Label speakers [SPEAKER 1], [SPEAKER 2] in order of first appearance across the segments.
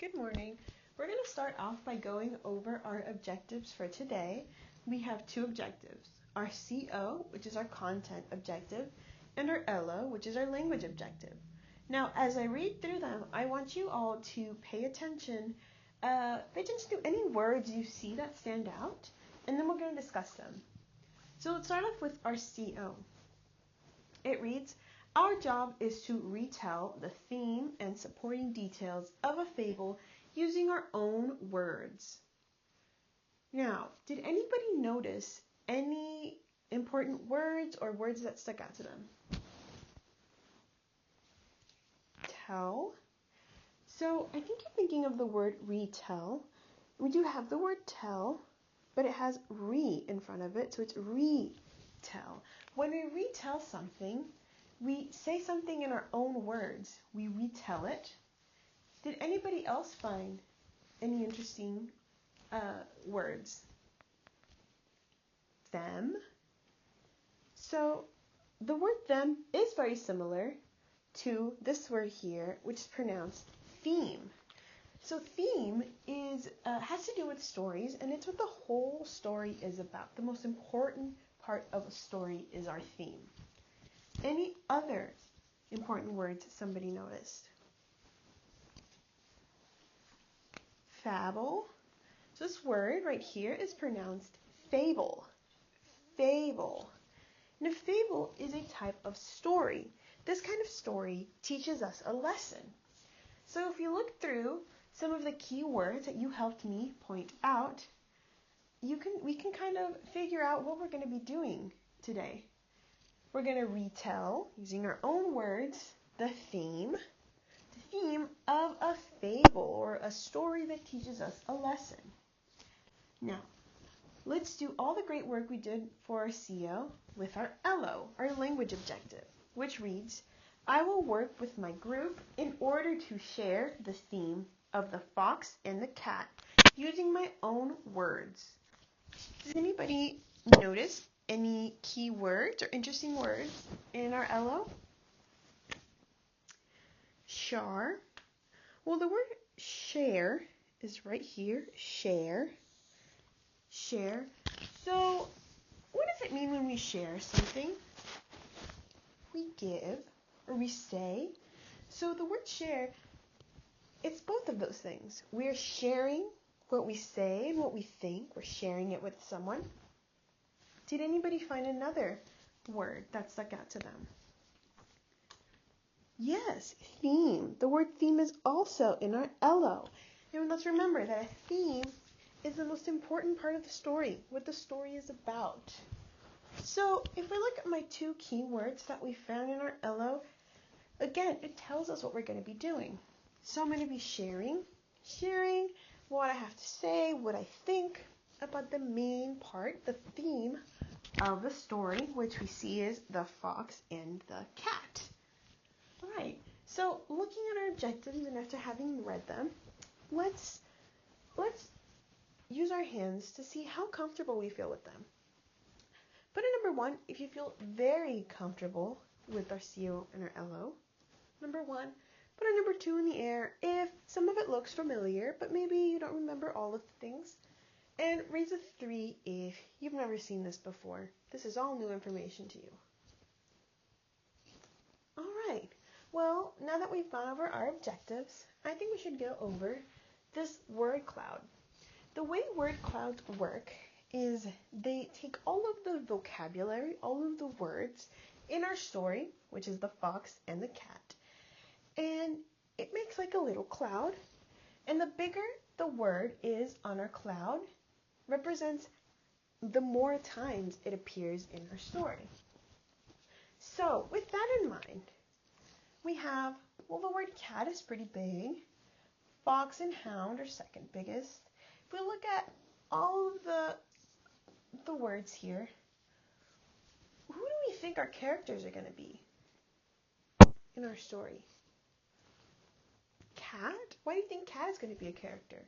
[SPEAKER 1] Good morning. We're going to start off by going over our objectives for today. We have two objectives, our CO, which is our content objective, and our LO, which is our language objective. Now, as I read through them, I want you all to pay attention to any words you see that stand out, and then we're going to discuss them. So let's start off with our CO. It reads, our job is to retell the theme and supporting details of a fable using our own words. Now, did anybody notice any important words or words that stuck out to them? Tell. So I think you're thinking of the word retell. We do have the word tell, but it has re in front of it, so it's retell. When we retell something, we say something in our own words. We retell it. Did anybody else find any interesting words? Them. So the word them is very similar to this word here, which is pronounced theme. So theme is has to do with stories, and it's what the whole story is about. The most important part of a story is our theme. Any other important words somebody noticed? Fable. So this word right here is pronounced fable. Fable. And a fable is a type of story. This kind of story teaches us a lesson. So if you look through some of the key words that you helped me point out, we can kind of figure out what we're going to be doing today. We're going to retell, using our own words, the theme of a fable or a story that teaches us a lesson. Now, let's do all the great work we did for our CO with our LO, our language objective, which reads, I will work with my group in order to share the theme of the fox and the cat using my own words. Does anybody notice any key words or interesting words in our LO? Share. Well, the word share is right here. Share. Share. So, what does it mean when we share something? We give or we say. So the word share, it's both of those things. We're sharing what we say and what we think. We're sharing it with someone. Did anybody find another word that stuck out to them? Yes, theme. The word theme is also in our LO. And let's remember that a theme is the most important part of the story, what the story is about. So if we look at my two key words that we found in our LO, again, it tells us what we're going to be doing. So I'm going to be sharing what I have to say, what I think about the main part, the theme of the story, which we see is the fox and the cat. All right, so looking at our objectives and after having read them, let's use our hands to see how comfortable we feel with them. Put a number 1 if you feel very comfortable with our CO and our LO. Number 1. Put a number 2 in the air if some of it looks familiar, but maybe you don't remember all of the things. And raise a 3 if you've never seen this before. This is all new information to you. All right. Well, now that we've gone over our objectives, I think we should go over this word cloud. The way word clouds work is they take all of the vocabulary, all of the words in our story, which is the fox and the cat, and it makes like a little cloud. And the bigger the word is on our cloud represents the more times it appears in our story. So with that in mind, we have, well, the word cat is pretty big. Fox and hound are second biggest. If we look at all of the words here, who do we think our characters are going to be in our story? Cat? Why do you think cat is going to be a character?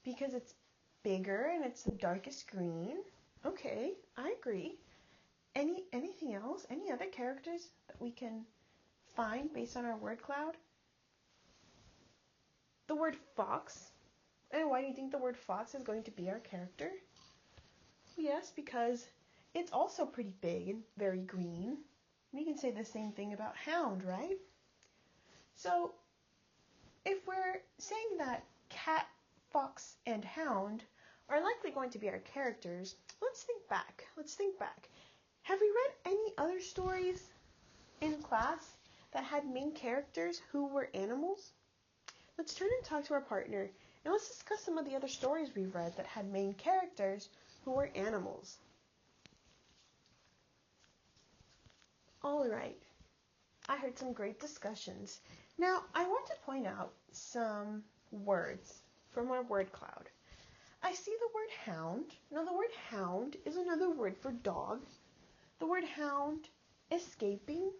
[SPEAKER 1] Because it's bigger and it's the darkest green. Okay, I agree. Anything else? Any other characters that we can find based on our word cloud? the word fox. And why do you think the word fox is going to be our character? Yes, because it's also pretty big and very green. We can say the same thing about hound, right? So, if we're saying that cat, fox, and hound are likely going to be our characters, let's think back. Have we read any other stories in class that had main characters who were animals? Let's turn and talk to our partner, and let's discuss some of the other stories we've read that had main characters who were animals. All right, I heard some great discussions. Now, I want to point out some words from our word cloud. I see the word hound. Now, the word hound is another word for dog. The word hound, escaping,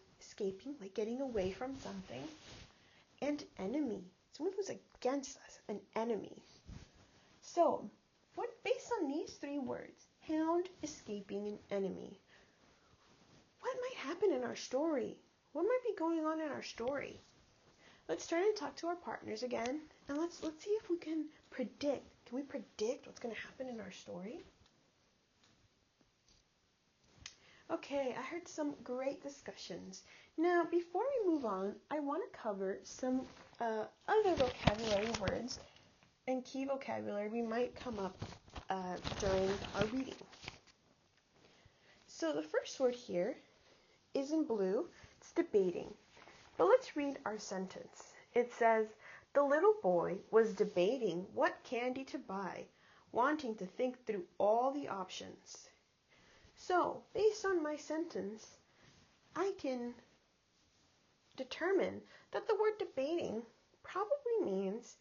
[SPEAKER 1] like getting away from something, and enemy, someone who's against us, an enemy. So, based on these three words, hound, escaping, and enemy, what might happen in our story? What might be going on in our story? Let's turn and talk to our partners again, and let's see if we can predict. Can we predict what's going to happen in our story? Okay, I heard some great discussions. Now, before we move on, I want to cover some other vocabulary words and key vocabulary we might come up during our reading. So the first word here is in blue. It's debating. But let's read our sentence. It says, the little boy was debating what candy to buy, wanting to think through all the options. So, based on my sentence, I can determine that the word debating probably means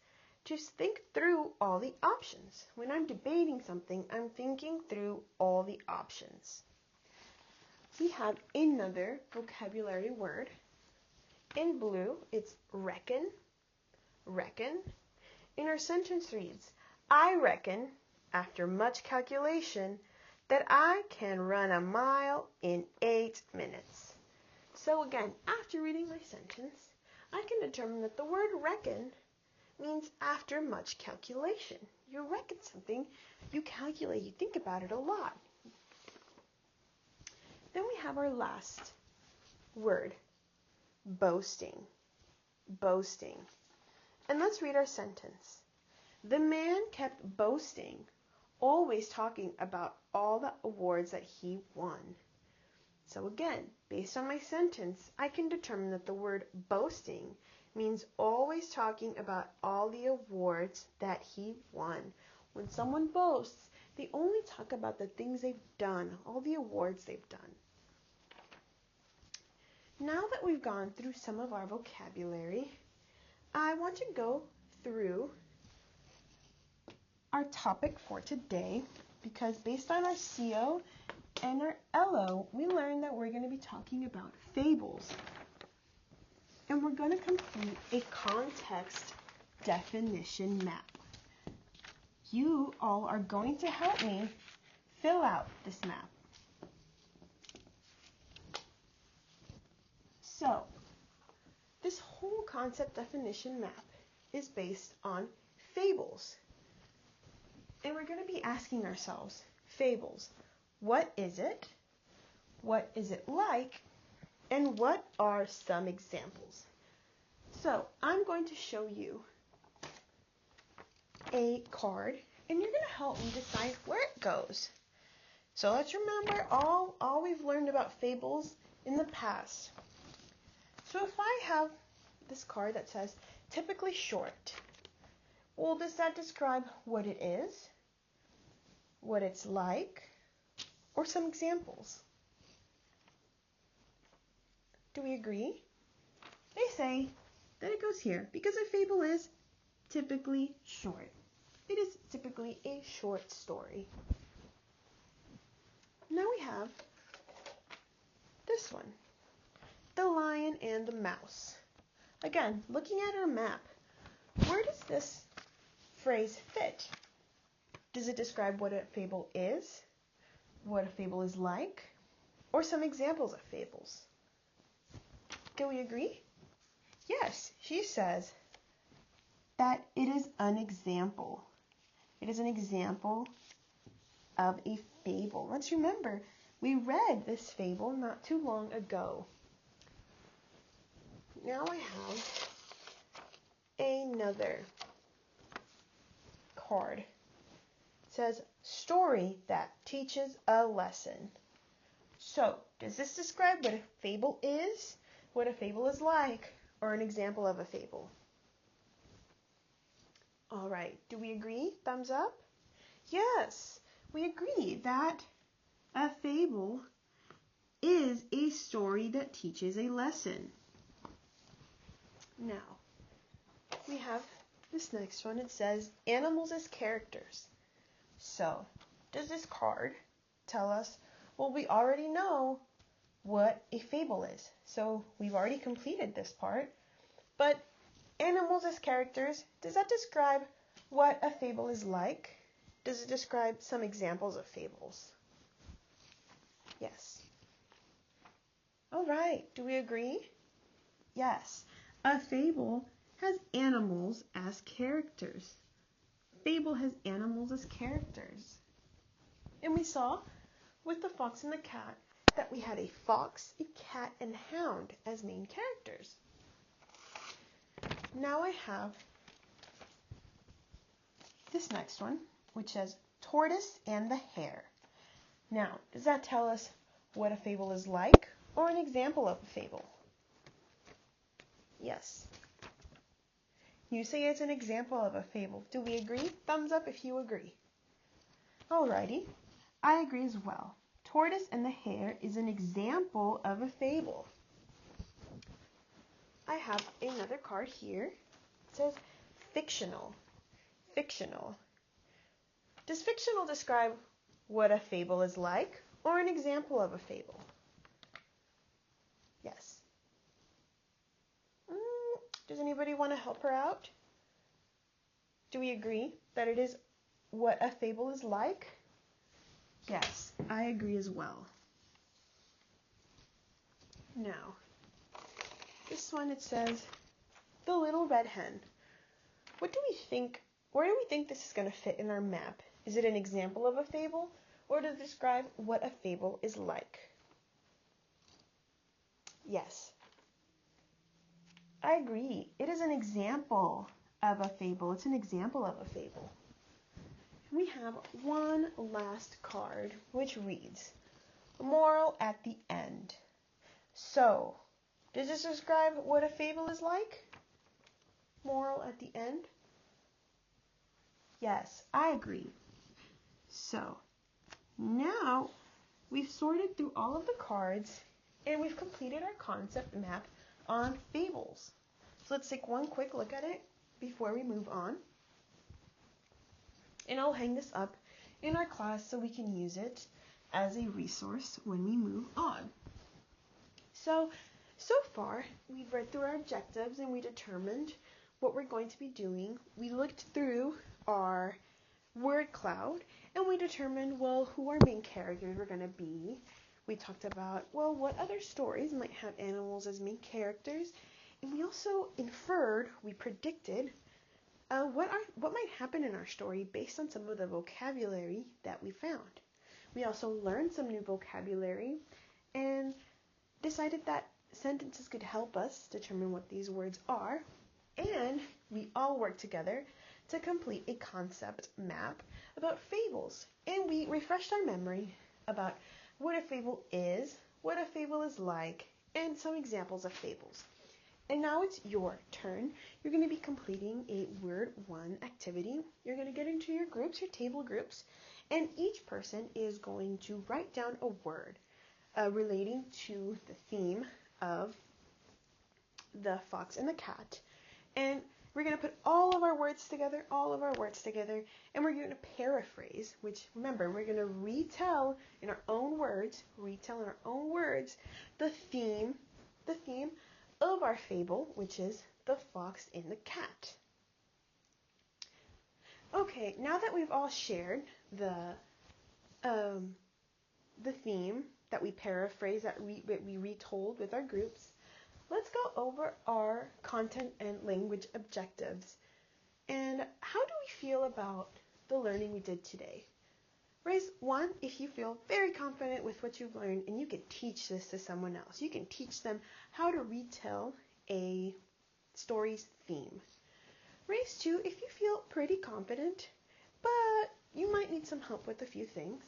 [SPEAKER 1] just think through all the options. When I'm debating something, I'm thinking through all the options. We have another vocabulary word. In blue, it's reckon. Reckon. And our sentence reads, I reckon, after much calculation, that I can run a mile in 8 minutes. So again, after reading my sentence, I can determine that the word reckon means after much calculation. You reckon something, you calculate, you think about it a lot. Then we have our last word, boasting. Boasting. And let's read our sentence. The man kept boasting, always talking about all the awards that he won. So again, based on my sentence, I can determine that the word boasting means always talking about all the awards that he won. When someone boasts, they only talk about the things they've done, all the awards they've done. Now that we've gone through some of our vocabulary, I want to go through our topic for today, because based on our CO and our LO, we learned that we're going to be talking about fables. And we're going to complete a context definition map. You all are going to help me fill out this map. So, this whole concept definition map is based on fables. And we're going to be asking ourselves, fables, what is it? What is it like? And what are some examples? So, I'm going to show you a card, and you're going to help me decide where it goes. So let's remember all we've learned about fables in the past. So if I have this card that says typically short, well, does that describe what it is, what it's like, or some examples? Do we agree? They say that it goes here because a fable is typically short. It is typically a short story. Now we have this one, the lion and the mouse. Again, looking at our map, where does this phrase fit? Does it describe what a fable is, what a fable is like, or some examples of fables? Can we agree? Yes, she says that it is an example. It is an example of a fable. Let's remember, we read this fable not too long ago. Now I have another card. It says, story that teaches a lesson. So, does this describe what a fable is, what a fable is like, or an example of a fable? All right, do we agree? Thumbs up? Yes, we agree that a fable is a story that teaches a lesson. Now, we have this next one. It says, animals as characters. So, does this card tell us, well, we already know what a fable is. So, we've already completed this part. But animals as characters, does that describe what a fable is like? Does it describe some examples of fables? Yes. All right, do we agree? Yes. A fable has animals as characters. Fable has animals as characters. And we saw with the fox and the cat that we had a fox, a cat, and a hound as main characters. Now I have this next one, which says tortoise and the hare. Now, does that tell us what a fable is like or an example of a fable? Yes. You say it's an example of a fable. Do we agree? Thumbs up if you agree. Alrighty, I agree as well. Tortoise and the hare is an example of a fable. I have another card here. It says fictional. Fictional. Does fictional describe what a fable is like or an example of a fable? Yes. Does anybody want to help her out? Do we agree that it is what a fable is like? Yes, I agree as well. Now, this one it says, the little red hen. What do we think, where do we think this is going to fit in our map? Is it an example of a fable or does it describe what a fable is like? Yes. I agree. It is an example of a fable. It's an example of a fable. We have one last card, which reads, moral at the end. So, does this describe what a fable is like? Moral at the end? Yes, I agree. So, now we've sorted through all of the cards and we've completed our concept map on fables. So let's take one quick look at it before we move on. And I'll hang this up in our class so we can use it as a resource when we move on. So far, we've read through our objectives and we determined what we're going to be doing. We looked through our word cloud and we determined, well, who our main characters were going to be. We talked about, well, what other stories might have animals as main characters. And we also inferred, we predicted, what might happen in our story based on some of the vocabulary that we found. We also learned some new vocabulary and decided that sentences could help us determine what these words are. And we all worked together to complete a concept map about fables. And we refreshed our memory about what a fable is, what a fable is like, and some examples of fables. And now it's your turn. You're going to be completing a Word 1 activity. You're going to get into your groups, your table groups, and each person is going to write down a word relating to the theme of the fox and the cat. And we're going to put all of our words together, and we're going to paraphrase, which, remember, we're going to retell in our own words, the theme of our fable, which is the fox and the cat. Okay, now that we've all shared the theme that we paraphrase, that we retold with our groups, let's go over our content and language objectives. And how do we feel about the learning we did today? Raise 1 if you feel very confident with what you've learned and you can teach this to someone else. You can teach them how to retell a story's theme. Raise 2 if you feel pretty confident, but you might need some help with a few things.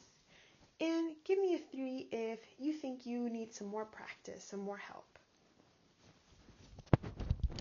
[SPEAKER 1] And give me a 3 if you think you need some more practice, some more help.